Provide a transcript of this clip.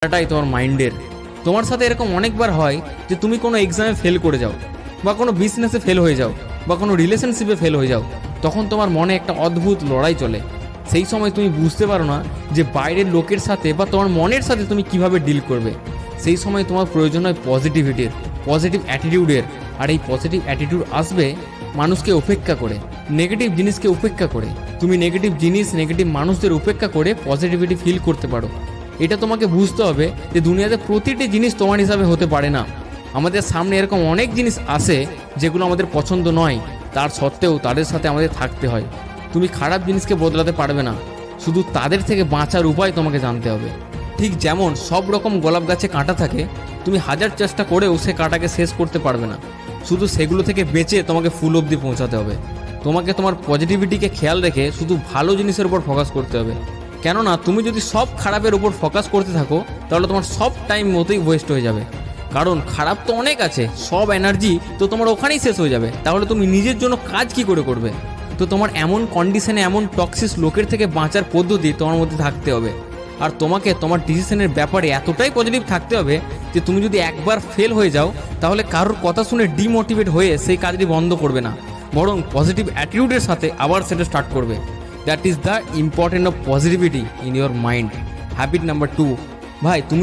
এটাই তোমার মাইন্ডের। তোমার সাথে এরকম অনেকবার হয় যে তুমি কোনো এক্সামে ফেল করে যাও, বা কোনো বিজনেসে ফেল হয়ে যাও, বা কোনো রিলেশনশিপে ফেল হয়ে যাও। তখন তোমার মনে একটা অদ্ভুত লড়াই চলে। সেই সময় তুমি বুঝতে পারো না যে বাইরের লোকের সাথে বা তোমার মনের সাথে তুমি কিভাবে ডিল করবে। সেই সময় তোমার প্রয়োজন হয় পজিটিভিটির, পজিটিভ অ্যাটিটিউডের। আর এই পজিটিভ অ্যাটিটিউড আসবে মানুষকে উপেক্ষা করে, নেগেটিভ জিনিসকে উপেক্ষা করে। তুমি নেগেটিভ জিনিস, নেগেটিভ মানুষদের উপেক্ষা করে পজিটিভিটি ফিল করতে পারো। এটা তোমাকে বুঝতে হবে যে দুনিয়াতে প্রতিটি জিনিস তোমার হিসাবে হতে পারে না। আমাদের সামনে এরকম অনেক জিনিস আসে যেগুলো আমাদের পছন্দ নয়, তার সত্ত্বেও তাদের সাথে আমাদের থাকতে হয়। তুমি খারাপ জিনিসকে বদলাতে পারবে না, শুধু তাদের থেকে বাঁচার উপায় তোমাকে জানতে হবে। ঠিক যেমন সব রকম গোলাপ গাছে কাঁটা থাকে, তুমি হাজার চেষ্টা করেও সে কাঁটাকে শেষ করতে পারবে না। শুধু সেগুলো থেকে বেঁচে তোমাকে ফুল অবধি পৌঁছাতে হবে। তোমাকে তোমার পজিটিভিটিকে খেয়াল রেখে শুধু ভালো জিনিসের উপর ফোকাস করতে হবে। কেননা তুমি যদি সব খারাপের উপর ফোকাস করতে থাকো তাহলে তোমার সব টাইম মতোই ওয়েস্ট হয়ে যাবে। কারণ খারাপ তো অনেক আছে, সব এনার্জি তো তোমার ওখানেই শেষ হয়ে যাবে। তাহলে তুমি নিজের জন্য কাজ কি করে করবে? তো তোমার এমন কন্ডিশনে, এমন টক্সিক লোকের থেকে বাঁচার পদ্ধতি তোমার মধ্যে থাকতে হবে। আর তোমাকে তোমার ডিসিশনের ব্যাপারে এতটাই পজিটিভ থাকতে হবে যে তুমি যদি একবার ফেল হয়ে যাও তাহলে কারোর কথা শুনে ডিমোটিভেট হয়ে সেই কাজটি বন্ধ করবে না, বরং পজিটিভ অ্যাটিটিউডের সাথে আবার সেটা স্টার্ট করবে। That is the important of positivity in your mind. Habit number 2, ভাই তুমি